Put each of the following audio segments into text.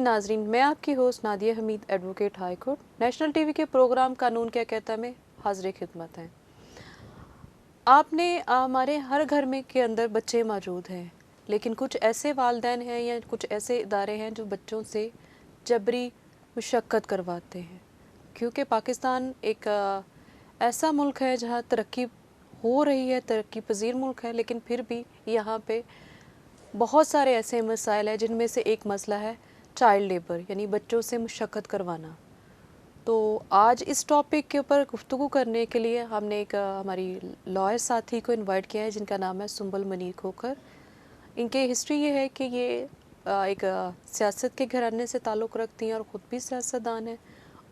नाजरीन, मैं आपकी host Nadia Hamid, advocate high court, national TV के प्रोग्राम कानून क्या कहता में हाजिर खिदमत हैं। आपने हमारे हर घर में के अंदर बच्चे मौजूद हैं, लेकिन कुछ ऐसे वालिदैन हैं या कुछ ऐसे इदारे हैं जो बच्चों से जबरी मुशक्क़त करवाते हैं, क्योंकि पाकिस्तान एक ऐसा मुल्क है जहाँ तरक्की हो रही है, तरक्की पजीर मुल्क है, लेकिन फिर भी यहाँ पे बहुत सारे ऐसे मसाइल हैं, जिनमें से एक मसला है चाइल्ड लेबर, यानी बच्चों से मुशक्क़त करवाना। तो आज इस टॉपिक के ऊपर गुफ्तगू करने के लिए हमने एक हमारी लॉयर साथी को इनवाइट किया है, जिनका नाम है सुंबल मनीर खोखर। इनकी हिस्ट्री ये है कि ये एक सियासत के घराने से ताल्लुक़ रखती हैं और ख़ुद भी सियासतदान हैं,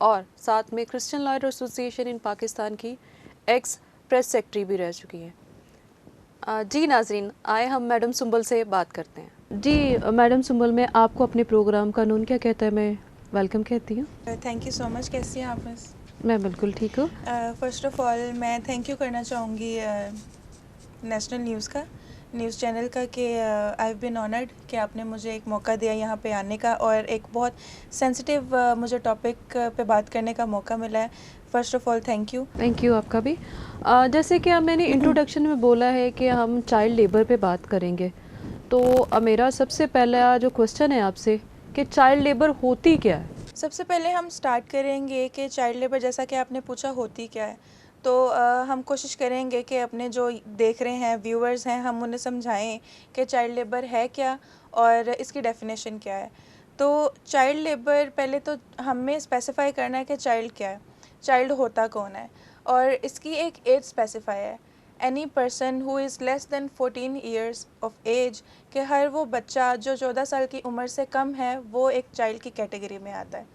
और साथ में Christian lawyer association in Pakistan की एक्स प्रेस सेक्रेटरी भी रह चुकी हैं। जी नाजरीन, आए हम मैडम सुंबल से बात करते हैं। जी मैडम सुंबल, मैं आपको अपने प्रोग्राम कानून क्या कहता है मैं वेलकम कहती हूँ। Thank you so much. कैसी हैं आप मिस? मैं बिल्कुल ठीक हूँ। फ़र्स्ट ऑफ़ ऑल मैं थैंक यू करना चाहूँगी नेशनल न्यूज़ चैनल का कि आई हैव बीन ऑनर्ड कि आपने मुझे एक मौका दिया यहाँ पे आने का, और एक बहुत सेंसिटिव मुझे टॉपिक पे बात करने का मौका मिला है। First of all thank you आपका भी। जैसे कि मैंने इंट्रोडक्शन में बोला है कि हम चाइल्ड लेबर पे बात करेंगे, तो मेरा सबसे पहला जो क्वेश्चन है आपसे कि चाइल्ड लेबर होती क्या है? सबसे पहले हम स्टार्ट करेंगे कि चाइल्ड लेबर, जैसा कि आपने पूछा होती क्या है, तो हम कोशिश करेंगे कि अपने जो देख रहे हैं व्यूअर्स हैं, हम उन्हें समझाएं कि चाइल्ड लेबर है क्या और इसकी डेफिनेशन क्या है। तो चाइल्ड लेबर, पहले तो हमें स्पेसिफाई करना है कि चाइल्ड क्या है, चाइल्ड होता कौन है, और इसकी एक एज स्पेसिफाई है, any person who is less than 14 years of age, कि हर वो बच्चा जो 14 साल की उम्र से कम है वो एक चाइल्ड की कैटेगरी में आता है।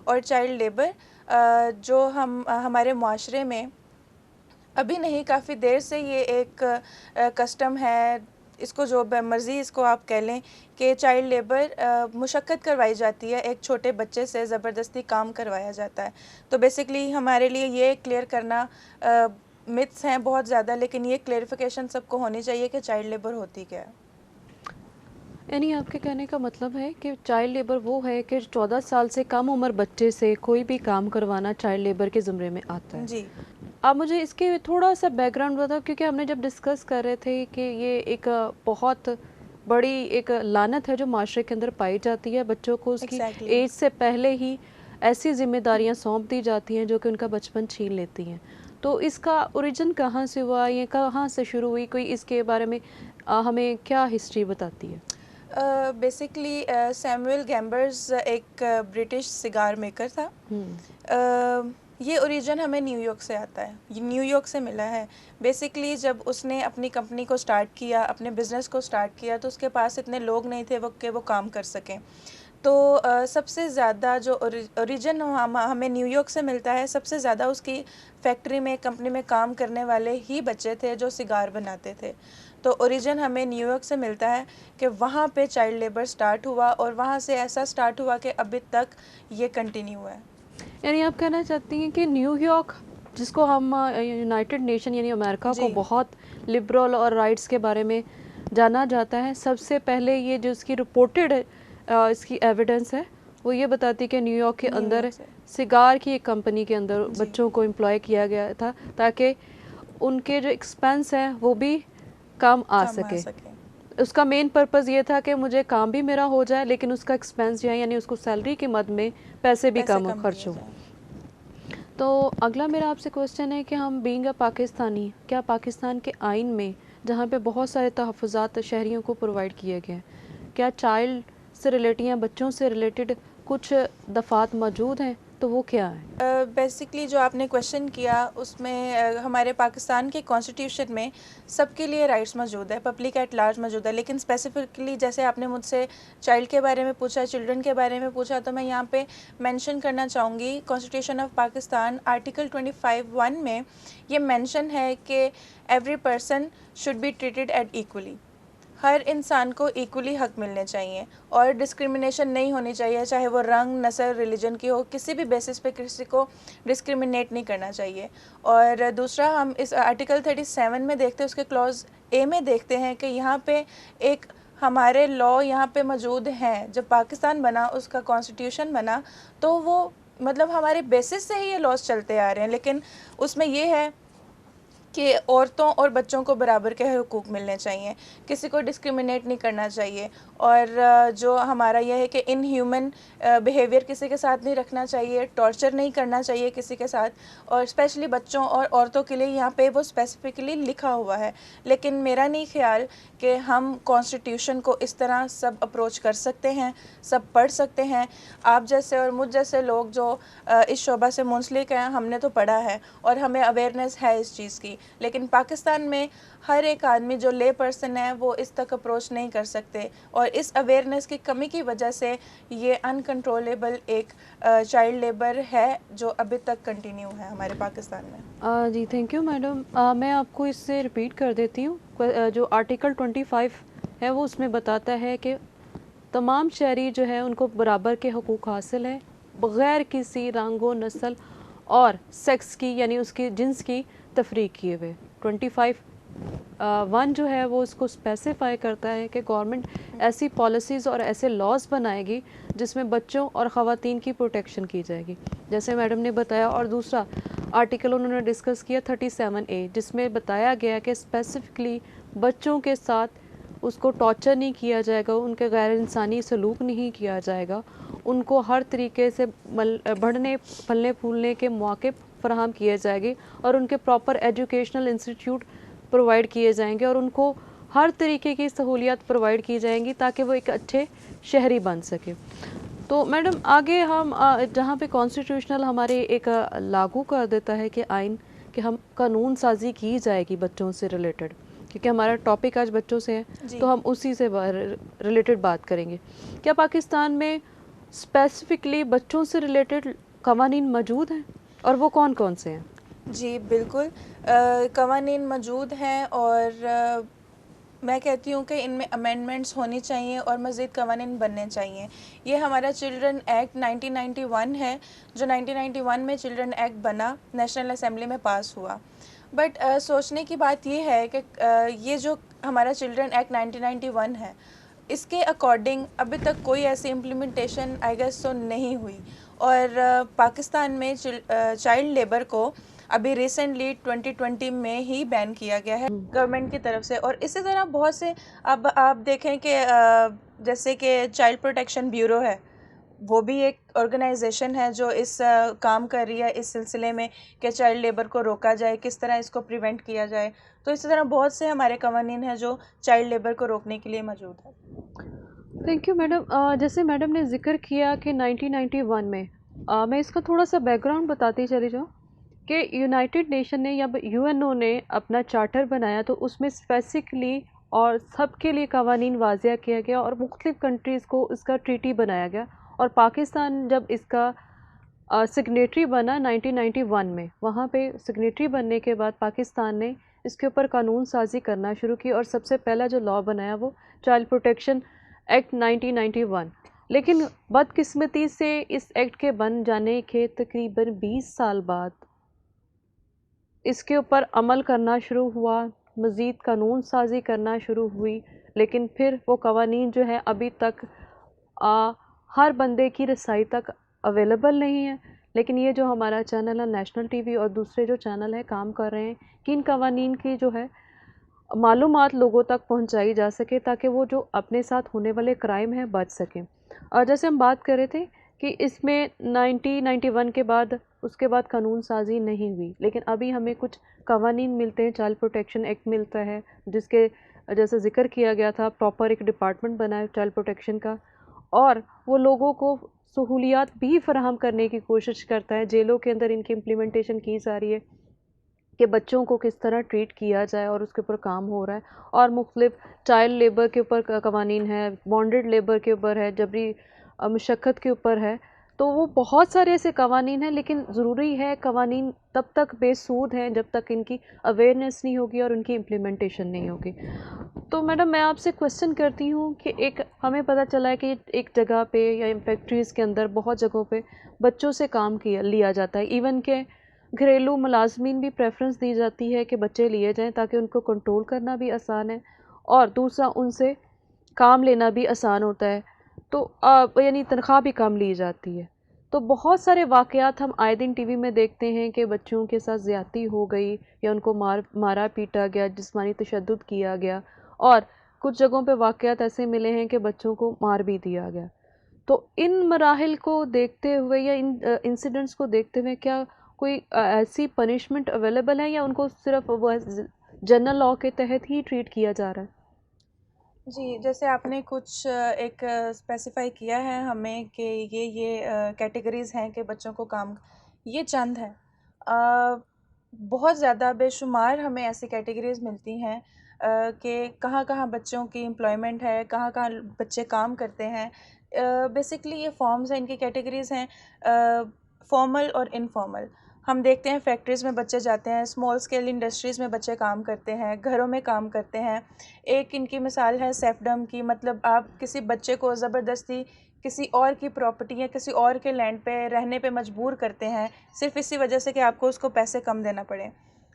और चाइल्ड लेबर जो हमारे मुआशरे में अभी नहीं, काफ़ी देर से ये एक कस्टम है, इसको जो मर्ज़ी इसको आप कह लें, कि चाइल्ड लेबर मुशक्क़त करवाई जाती है, एक छोटे बच्चे से ज़बरदस्ती काम करवाया जाता है। तो बेसिकली हमारे लिए ये क्लियर करना, मिथ्स हैं बहुत ज़्यादा, लेकिन ये क्लेरिफिकेशन सबको होनी चाहिए कि चाइल्ड लेबर होती क्या है। यानी आपके कहने का मतलब है कि चाइल्ड लेबर वो है कि 14 साल से कम उम्र बच्चे से कोई भी काम करवाना चाइल्ड लेबर के ज़ुमरे में आता है। जी, आप मुझे इसके थोड़ा सा बैकग्राउंड बताओ, क्योंकि हमने जब डिस्कस कर रहे थे कि ये एक बहुत बड़ी एक लानत है जो माशरे के अंदर पाई जाती है, बच्चों को उसकी एज से पहले ही ऐसी जिम्मेदारियां सौंप दी जाती हैं जो कि उनका बचपन छीन लेती हैं। तो इसका ओरिजिन कहाँ से हुआ, ये कहाँ से शुरू हुई, कोई इसके बारे में हमें क्या हिस्ट्री बताती है? बेसिकली सैमुअल गैम्बर्स एक ब्रिटिश सिगार मेकर था। ये ओरिजिन हमें न्यूयॉर्क से आता है, ये न्यूयॉर्क से मिला है। बेसिकली जब उसने अपनी कंपनी को स्टार्ट किया, अपने बिज़नेस को स्टार्ट किया, तो उसके पास इतने लोग नहीं थे वो काम कर सकें। तो सबसे ज़्यादा जो ओरिजिन हमें न्यूयॉर्क से मिलता है, सबसे ज़्यादा उसकी फैक्ट्री में, कंपनी में काम करने वाले ही बच्चे थे जो सिगार बनाते थे। तो ओरिजिन हमें न्यूयॉर्क से मिलता है कि वहाँ पे चाइल्ड लेबर स्टार्ट हुआ, और वहाँ से ऐसा स्टार्ट हुआ कि अभी तक ये कंटिन्यू है। यानी आप कहना चाहती हैं कि न्यूयॉर्क, जिसको हम यूनाइटेड नेशन यानी अमेरिका को बहुत लिबरल और राइट्स के बारे में जाना जाता है, सबसे पहले ये जो इसकी रिपोर्टेड इसकी एविडेंस है वो ये बताती है कि न्यूयॉर्क के अंदर सिगार की एक कंपनी के अंदर बच्चों को एम्प्लॉय किया गया था, ताकि उनके जो एक्सपेंस हैं वो भी कम आ सके। उसका मेन पर्पज़ ये था कि मुझे काम भी मेरा हो जाए, लेकिन उसका एक्सपेंस जो है, यानी उसको सैलरी की मद में पैसे भी कम खर्च हो। तो अगला मेरा आपसे क्वेश्चन है कि हम बीइंग अ पाकिस्तानी, क्या पाकिस्तान के आइन में, जहाँ पे बहुत सारे तहफ़्फ़ुज़ात शहरियों को प्रोवाइड किए गए हैं, क्या चाइल्ड से रिलेटेड या बच्चों से रिलेटेड कुछ दफ़ात मौजूद हैं, तो वो क्या है? बेसिकली जो आपने क्वेश्चन किया उसमें हमारे पाकिस्तान के कॉन्स्टिट्यूशन में सबके लिए राइट्स मौजूद है, पब्लिक एट लार्ज मौजूद है, लेकिन स्पेसिफिकली जैसे आपने मुझसे चाइल्ड के बारे में पूछा, चिल्ड्रन के बारे में पूछा, तो मैं यहाँ पे मेंशन करना चाहूँगी, कॉन्स्टिट्यूशन ऑफ पाकिस्तान आर्टिकल 25(1) में ये मेंशन है कि every person should be treated at equally, हर इंसान को इक्वली हक मिलने चाहिए और डिस्क्रिमिनेशन नहीं होनी चाहिए, चाहे वो रंग, नस्ल, रिलीजन की हो, किसी भी बेसिस पे किसी को डिस्क्रिमिनेट नहीं करना चाहिए। और दूसरा, हम इस आर्टिकल 37 में देखते हैं, उसके क्लॉज ए में देखते हैं कि यहाँ पे एक हमारे लॉ यहाँ पे मौजूद हैं। जब पाकिस्तान बना, उसका कॉन्स्टिट्यूशन बना, तो वो मतलब हमारे बेसिस से ही ये लॉज चलते आ रहे हैं। लेकिन उसमें ये है कि औरतों और बच्चों को बराबर के हुकूक मिलने चाहिए, किसी को डिस्क्रिमिनेट नहीं करना चाहिए। और जो हमारा यह है कि इनह्यूमन बिहेवियर किसी के साथ नहीं रखना चाहिए, टॉर्चर नहीं करना चाहिए किसी के साथ, और स्पेशली बच्चों और औरतों के लिए यहाँ पे वो स्पेसिफिकली लिखा हुआ है। लेकिन मेरा नहीं ख्याल कि हम कॉन्स्टिट्यूशन को इस तरह सब अप्रोच कर सकते हैं, सब पढ़ सकते हैं। आप जैसे और मुझ जैसे लोग जो इस शोबा से मुंसलिक हैं, हमने तो पढ़ा है और हमें अवेयरनेस है इस चीज़ की। लेकिन पाकिस्तान में हर एक आदमी जो ले पर्सन है वो इस तक अप्रोच नहीं कर सकते, और इस अवेयरनेस की कमी की वजह से ये अनकंट्रोलेबल एक चाइल्ड लेबर है जो अभी तक कंटिन्यू है हमारे पाकिस्तान में। जी थैंक यू मैडम। मैं आपको इससे रिपीट कर देती हूँ। जो आर्टिकल 25 है वो उसमें बताता है कि तमाम शहरी जो है उनको बराबर के हकूक़ हासिल हैं, बग़ैर किसी रंगो नस्ल और सेक्स की यानी उसकी जिन्स की तफरीक किए हुए। 25(1) जो है वो उसको स्पेसिफाई करता है कि गवर्नमेंट ऐसी पॉलिसीज़ और ऐसे लॉज बनाएगी जिसमें बच्चों और ख़वातीन की प्रोटेक्शन की जाएगी, जैसे मैडम ने बताया। और दूसरा आर्टिकल उन्होंने डिस्कस किया 37A, जिसमें बताया गया कि स्पेसिफिकली बच्चों के साथ उसको टॉर्चर नहीं किया जाएगा, उनके गैर इंसानी सलूक नहीं किया जाएगा, उनको हर तरीके से बढ़ने फलने फूलने के मौके फराहम किए जाएंगे, और उनके प्रॉपर एजुकेशनल इंस्टीट्यूट प्रोवाइड किए जाएंगे, और उनको हर तरीके की सहूलियत प्रोवाइड की जाएंगी ताकि वो एक अच्छे शहरी बन सके। तो मैडम आगे हम जहाँ पे कॉन्स्टिट्यूशनल हमारे एक लागू कर देता है कि आइन कि हम कानून साजी की जाएगी बच्चों से रिलेटेड, क्योंकि हमारा टॉपिक आज बच्चों से है तो हम उसी से रिलेटेड बात करेंगे। क्या पाकिस्तान में स्पेसिफिकली बच्चों से रिलेटेड कवानीन मौजूद हैं, और वो कौन कौन से हैं? जी बिल्कुल, कवानीन मौजूद हैं, और मैं कहती हूँ कि इनमें अमेंडमेंट्स होनी चाहिए और मज़ीद कवानीन बनने चाहिए। ये हमारा चिल्ड्रन एक्ट 1991 है, जो 1991 में चिल्ड्रन एक्ट बना, नेशनल असेंबली में पास हुआ। बट सोचने की बात ये है कि ये जो हमारा चिल्ड्रन एक्ट 1991 है, इसके अकॉर्डिंग अभी तक कोई ऐसी इम्प्लीमेंटेशन आई गेस तो नहीं हुई। और पाकिस्तान में चाइल्ड लेबर को अभी रिसेंटली 2020 में ही बैन किया गया है गवर्नमेंट की तरफ से। और इसी तरह बहुत से, अब आप देखें कि जैसे कि चाइल्ड प्रोटेक्शन ब्यूरो है, वो भी एक ऑर्गेनाइजेशन है जो इस काम कर रही है इस सिलसिले में कि चाइल्ड लेबर को रोका जाए, किस तरह इसको प्रिवेंट किया जाए। तो इसी तरह बहुत से हमारे कवानीन हैं जो चाइल्ड लेबर को रोकने के लिए मौजूद है। Thank you madam. जैसे मैडम ने जिक्र किया कि 1991 में, मैं इसका थोड़ा सा बैकग्राउंड बताती चली जाऊँ कि यूनाइटेड नेशन ने या यूएनओ ने अपना चार्टर बनाया, तो उसमें स्पेसिफिकली और सबके लिए कवानीन वाज़िया किया गया और मुख्तलिफ़ कंट्रीज़ को इसका ट्रीटी बनाया गया। और पाकिस्तान जब इसका सिग्नेटरी बना 1991 में, वहाँ पे सिग्नेटरी बनने के बाद पाकिस्तान ने इसके ऊपर कानून साजी करना शुरू की, और सबसे पहला जो लॉ बनाया वो चाइल्ड प्रोटेक्शन एक्ट 1991। लेकिन बदकिस्मती से इस एक्ट के बन जाने के तकरीबन 20 साल बाद इसके ऊपर अमल करना शुरू हुआ, मज़ीद कानून साजी करना शुरू हुई, लेकिन फिर वो कवानीन जो है अभी तक हर बंदे की रसाई तक अवेलेबल नहीं है। लेकिन ये जो हमारा चैनल है नेशनल टीवी और दूसरे जो चैनल है काम कर रहे हैं कि इन कवानीन की जो है मालूमात लोगों तक पहुंचाई जा सके, ताकि वो जो अपने साथ होने वाले क्राइम हैं बच सकें। और जैसे हम बात कर रहे थे कि इसमें 1991 के बाद उसके बाद कानून साजी नहीं हुई, लेकिन अभी हमें कुछ कवानीन मिलते हैं, चाइल्ड प्रोटेक्शन एक्ट मिलता है, जिसके जैसे ज़िक्र किया गया था प्रॉपर एक डिपार्टमेंट बना है चाइल्ड प्रोटेक्शन का, और वो लोगों को सहूलियात भी फराहम करने की कोशिश करता है। जेलों के अंदर इनकी इम्प्लीमेंटेशन की जा रही है कि बच्चों को किस तरह ट्रीट किया जाए, और उसके ऊपर काम हो रहा है। और मुख्तलिफ चाइल्ड लेबर के ऊपर कवानीन है, बॉन्डेड लेबर के ऊपर है, जबरी मशक्क़त के ऊपर है। तो वो बहुत सारे ऐसे कवानीन हैं, लेकिन ज़रूरी है कवानीन तब तक बेसूद हैं जब तक इनकी अवेयरनेस नहीं होगी और उनकी इम्प्लीमेंटेशन नहीं होगी। तो मैडम मैं आपसे क्वेश्चन करती हूँ कि एक हमें पता चला है कि एक जगह पे या फैक्ट्रीज़ के अंदर बहुत जगहों पे बच्चों से काम लिया जाता है, इवन के घरेलू मुलाजमीन भी प्रेफरेंस दी जाती है कि बच्चे लिए जाएं ताकि उनको कंट्रोल करना भी आसान है, और दूसरा उनसे काम लेना भी आसान होता है, तो यानी तनख्वाह भी कम ली जाती है। तो बहुत सारे वाक़यात हम आए दिन टीवी में देखते हैं कि बच्चों के साथ ज़्यादती हो गई या उनको मारा पीटा गया, जिस्मानी तशद्दुद किया गया, और कुछ जगहों पे वाक़यात ऐसे मिले हैं कि बच्चों को मार भी दिया गया। तो इन मराहिल को देखते हुए या इन इंसिडेंट्स को देखते हुए क्या कोई ऐसी पनिशमेंट अवेलेबल है, या उनको सिर्फ वो जनरल लॉ के तहत ही ट्रीट किया जा रहा है? जी, जैसे आपने कुछ एक स्पेसिफ़ाई किया है हमें कि ये कैटेगरीज़ हैं कि बच्चों को काम, ये चंद हैं। बहुत ज़्यादा बेशुमार हमें ऐसी कैटेगरीज़ मिलती हैं कि कहाँ-कहाँ बच्चों की एम्प्लॉयमेंट है, कहाँ-कहाँ बच्चे काम करते हैं। बेसिकली ये फॉर्म्स हैं, इनकी कैटेगरीज़ हैं फॉर्मल और इनफॉर्मल। हम देखते हैं फैक्ट्रीज़ में बच्चे जाते हैं, स्मॉल स्केल इंडस्ट्रीज़ में बच्चे काम करते हैं, घरों में काम करते हैं। एक इनकी मिसाल है सेफडम की, मतलब आप किसी बच्चे को ज़बरदस्ती किसी और की प्रॉपर्टी या किसी और के लैंड पे रहने पे मजबूर करते हैं, सिर्फ़ इसी वजह से कि आपको उसको पैसे कम देना पड़े।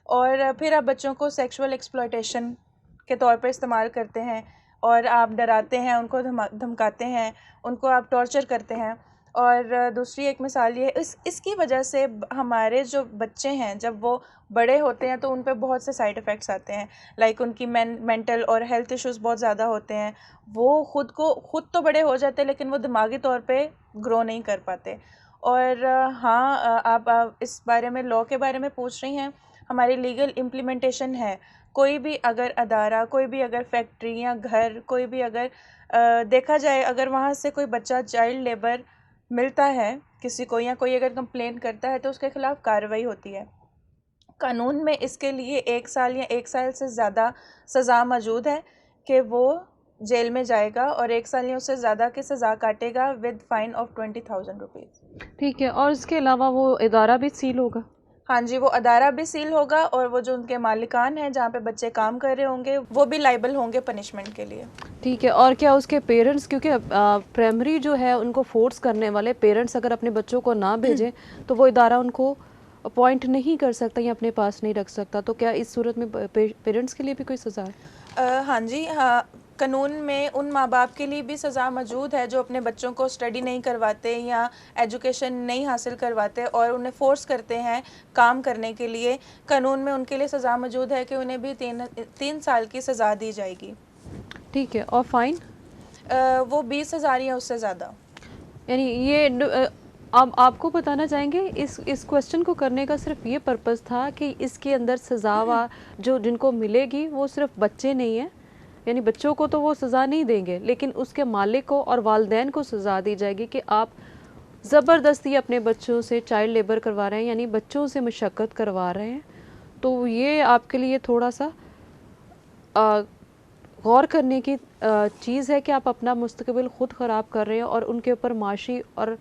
और फिर आप बच्चों को सेक्सुअल एक्सप्लॉयटेशन के तौर पर इस्तेमाल करते हैं, और आप डराते हैं, उनको धमकाते हैं, उनको आप टॉर्चर करते हैं। और दूसरी एक मिसाल ये इसकी वजह से हमारे जो बच्चे हैं जब वो बड़े होते हैं तो उन पे बहुत से साइड इफ़ेक्ट्स आते हैं, लाइक उनकी मेंटल और हेल्थ इश्यूज़ बहुत ज़्यादा होते हैं। वो खुद तो बड़े हो जाते हैं लेकिन वो दिमागी तौर पे ग्रो नहीं कर पाते। और हाँ, आप इस बारे में लॉ के बारे में पूछ रही हैं, हमारी लीगल इम्प्लीमेंटेशन है। कोई भी अगर अदारा, कोई भी अगर फैक्ट्री या घर, कोई भी अगर देखा जाए, अगर वहाँ से कोई बच्चा चाइल्ड लेबर मिलता है किसी को, या कोई अगर कंप्लेंट करता है, तो उसके ख़िलाफ़ कार्रवाई होती है। कानून में इसके लिए 1 साल या 1 साल से ज़्यादा सज़ा मौजूद है कि वो जेल में जाएगा, और 1 साल या उससे ज़्यादा की सज़ा काटेगा विद फ़ाइन ऑफ 20,000 रुपीज़। ठीक है, और इसके अलावा वो इदारा भी सील होगा? हाँ जी, वो अदारा भी सील होगा, और वो जो उनके मालिकान हैं जहाँ पे बच्चे काम कर रहे होंगे, वो भी लायबल होंगे पनिशमेंट के लिए। ठीक है, और क्या उसके पेरेंट्स, क्योंकि प्राइमरी जो है उनको फोर्स करने वाले पेरेंट्स अगर अपने बच्चों को ना भेजें तो वो इदारा उनको अपॉइंट नहीं कर सकता या अपने पास नहीं रख सकता, तो क्या इस सूरत में पेरेंट्स के लिए भी कोई सज़ा है? हाँ जी, हाँ, कानून में उन माँ बाप के लिए भी सज़ा मौजूद है जो अपने बच्चों को स्टडी नहीं करवाते या एजुकेशन नहीं हासिल करवाते और उन्हें फ़ोर्स करते हैं काम करने के लिए। कानून में उनके लिए सज़ा मौजूद है कि उन्हें भी 3 साल की सज़ा दी जाएगी। ठीक है, और फाइन? वो 20,000 या उससे ज़्यादा। यानी ये अब आपको बताना चाहेंगे इस क्वेश्चन को करने का सिर्फ ये पर्पस था कि इसके अंदर सज़ा जो जिनको मिलेगी वो सिर्फ बच्चे नहीं हैं, यानी बच्चों को तो वो सज़ा नहीं देंगे, लेकिन उसके मालिक को और वालिदैन को सज़ा दी जाएगी कि आप ज़बरदस्ती अपने बच्चों से चाइल्ड लेबर करवा रहे हैं, यानी बच्चों से मशक्क़त करवा रहे हैं। तो ये आपके लिए थोड़ा सा गौर करने की चीज़ है कि आप अपना मुस्तकबिल ख़ुद ख़राब कर रहे हैं और उनके ऊपर माशी और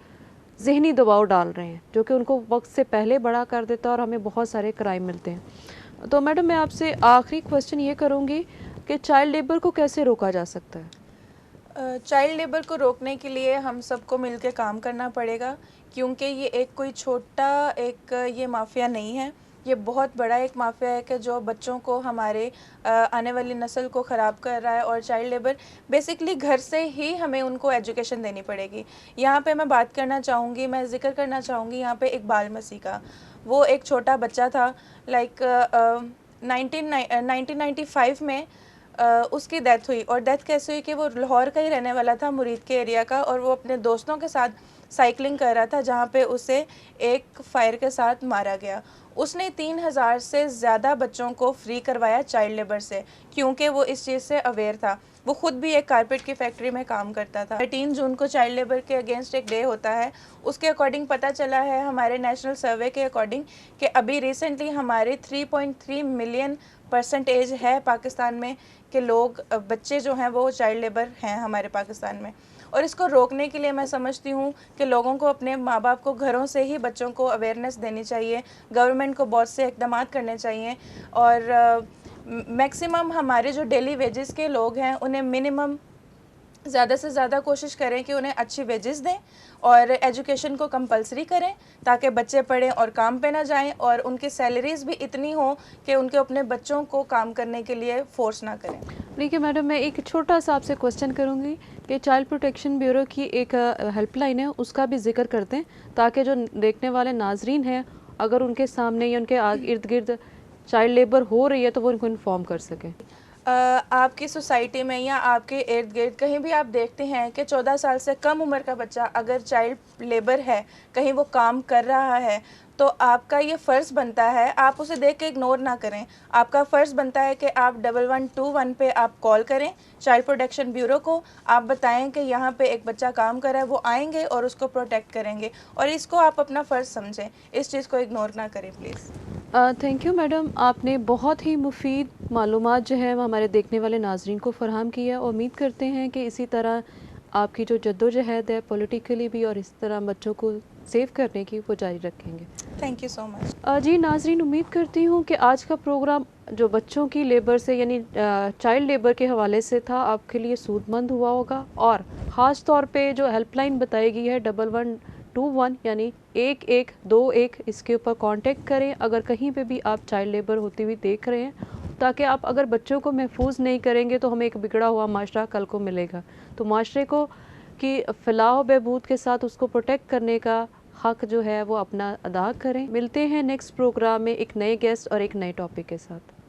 ज़हनी दबाव डाल रहे हैं, जो कि उनको वक्त से पहले बड़ा कर देता है और हमें बहुत सारे क्राइम मिलते हैं। तो मैडम, मैं आपसे आखिरी क्वेश्चन ये करूँगी कि चाइल्ड लेबर को कैसे रोका जा सकता है? चाइल्ड लेबर को रोकने के लिए हम सबको मिलकर काम करना पड़ेगा, क्योंकि ये एक कोई छोटा ये माफिया नहीं है, ये बहुत बड़ा एक माफिया है कि जो बच्चों को, हमारे आने वाली नस्ल को ख़राब कर रहा है। और चाइल्ड लेबर बेसिकली घर से ही हमें उनको एजुकेशन देनी पड़ेगी। यहाँ पे मैं बात करना चाहूँगी, मैं ज़िक्र करना चाहूँगी यहाँ पे इकबाल मसीह का। वो एक छोटा बच्चा था, लाइक 1995 में उसकी डेथ हुई। और डेथ कैसे हुई कि वो लाहौर का ही रहने वाला था, मुरीद के एरिया का, और वो अपने दोस्तों के साथ साइकिलिंग कर रहा था जहाँ पे उसे एक फायर के साथ मारा गया। उसने 3,000 से ज़्यादा बच्चों को फ्री करवाया चाइल्ड लेबर से, क्योंकि वो इस चीज़ से अवेयर था। वो ख़ुद भी एक कारपेट की फैक्ट्री में काम करता था। 13 जून को चाइल्ड लेबर के अगेंस्ट एक डे होता है। उसके अकॉर्डिंग पता चला है, हमारे नेशनल सर्वे के अकॉर्डिंग, कि अभी रिसेंटली हमारे 3.3 मिलियन परसेंटेज है पाकिस्तान में कि लोग, बच्चे जो हैं वो चाइल्ड लेबर हैं हमारे पाकिस्तान में। और इसको रोकने के लिए मैं समझती हूँ कि लोगों को, अपने माँ बाप को घरों से ही बच्चों को अवेयरनेस देनी चाहिए, गवर्नमेंट को बहुत से इक़दाम करने चाहिए। और मैक्सिमम हमारे जो डेली वेजेस के लोग हैं उन्हें मिनिमम ज़्यादा से ज़्यादा कोशिश करें कि उन्हें अच्छी वेजेस दें और एजुकेशन को कंपलसरी करें ताकि बच्चे पढ़ें और काम पे ना जाएं, और उनकी सैलरीज़ भी इतनी हो कि उनके अपने बच्चों को काम करने के लिए फोर्स ना करें। देखिए मैडम, मैं एक छोटा सा आपसे क्वेश्चन करूंगी कि चाइल्ड प्रोटेक्शन ब्यूरो की एक हेल्पलाइन है, उसका भी जिक्र करते हैं ताकि जो देखने वाले नाजरीन हैं, अगर उनके सामने या उनके इर्द गिर्द चाइल्ड लेबर हो रही है तो वो उनको इन्फॉर्म कर सकें। आपकी सोसाइटी में या आपके इर्द गिर्द कहीं भी आप देखते हैं कि 14 साल से कम उम्र का बच्चा अगर चाइल्ड लेबर है, कहीं वो काम कर रहा है, तो आपका ये फ़र्ज़ बनता है, आप उसे देख के इग्नोर ना करें। आपका फ़र्ज़ बनता है कि आप 1121 पे आप कॉल करें चाइल्ड प्रोटेक्शन ब्यूरो को, आप बताएं कि यहाँ पे एक बच्चा काम कर रहा है, वो आएंगे और उसको प्रोटेक्ट करेंगे, और इसको आप अपना फ़र्ज़ समझें, इस चीज़ को इग्नोर ना करें प्लीज़। थैंक यू मैडम, आपने बहुत ही मुफीद मालूमात जो है वो हमारे देखने वाले नाजरीन को फ़राहम किया। उम्मीद करते हैं कि इसी तरह आपकी जो जद्दोजहद है पॉलिटिकली भी और इस तरह बच्चों को सेव करने की वो जारी रखेंगे। Thank you so much. जी नाजरीन, उम्मीद करती हूँ कि आज का प्रोग्राम जो बच्चों की लेबर से यानी चाइल्ड लेबर के हवाले से था आपके लिए सूदमंद हुआ होगा, और ख़ास तौर पे जो हेल्पलाइन बताई गई है 1121 यानी 1121, इसके ऊपर कांटेक्ट करें अगर कहीं पे भी आप चाइल्ड लेबर होती हुई देख रहे हैं, ताकि आप अगर बच्चों को महफूज नहीं करेंगे तो हमें एक बिगड़ा हुआ माशरा कल को मिलेगा। तो माशरे को की फलाह बहबूद के साथ उसको प्रोटेक्ट करने का हक जो है वो अपना अदा करें। मिलते हैं नेक्स्ट प्रोग्राम में एक नए गेस्ट और एक नए टॉपिक के साथ।